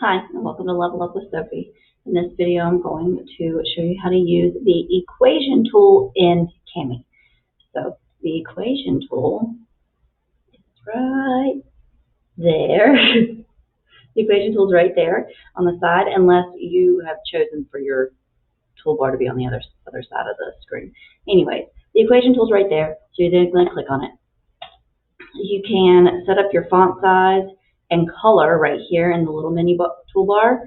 Hi, and welcome to Level Up with Sophie. In this video, I'm going to show you how to use the equation tool in Kami. So the equation tool is right there. The equation tool is right there on the side, unless you have chosen for your toolbar to be on the other side of the screen. Anyways, the equation tool is right there, so you're then going to click on it. You can set up your font size and color right here in the little mini toolbar.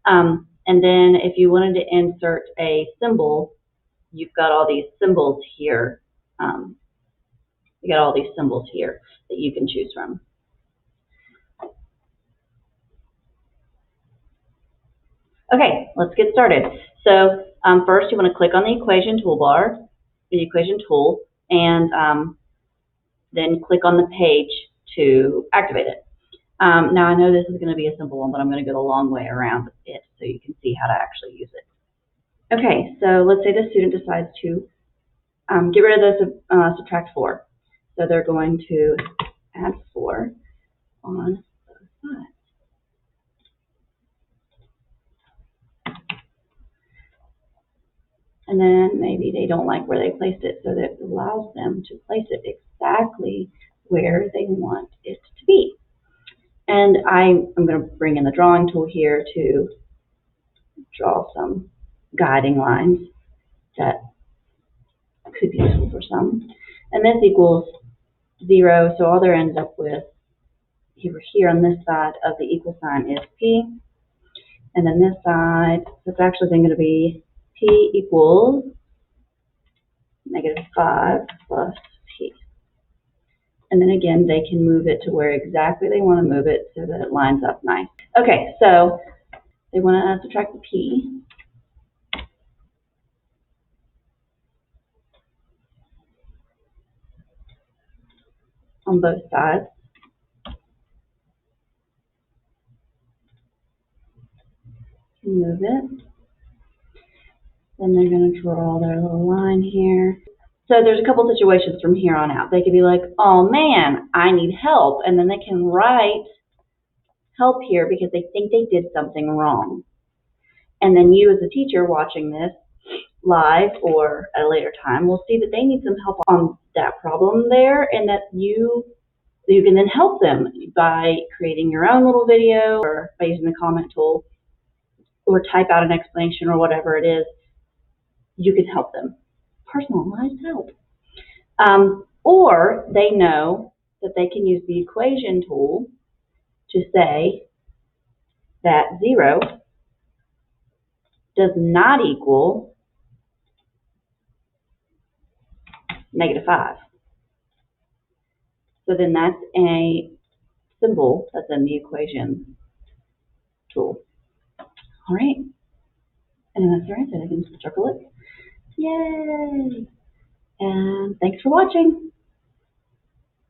And then if you wanted to insert a symbol, you've got all these symbols here. You got all these symbols here that you can choose from. Okay, let's get started. So first you want to click on the equation toolbar, the equation tool, and then click on the page to activate it. Now I know this is going to be a simple one, but I'm going to go the long way around it so you can see how to actually use it. Okay, so let's say the student decides to get rid of the subtract 4. So they're going to add 4 on both sides. And then maybe they don't like where they placed it, so that allows them to place it exactly where they want it to be. And I'm going to bring in the drawing tool here to draw some guiding lines that could be useful for some. And this equals 0, so all there ends up with here on this side of the equal sign is P. And then this side, so it's actually then going to be P equals -5 plus P. And then again, they can move it to where exactly they want to move it so that it lines up nice. Okay, so they want to subtract the P. On both sides. Move it. Then they're going to draw their little line here. So there's a couple situations from here on out. They could be like, oh man, I need help. And then they can write help here because they think they did something wrong. And then you as a teacher watching this live or at a later time will see that they need some help on that problem there, and that you can then help them by creating your own little video or by using the comment tool or type out an explanation or whatever it is. You can help them. Personalized help. Or they know that they can use the equation tool to say that 0 does not equal -5. So then that's a symbol that's in the equation tool. All right. And that's their answer. They can circle it. Yay! And thanks for watching.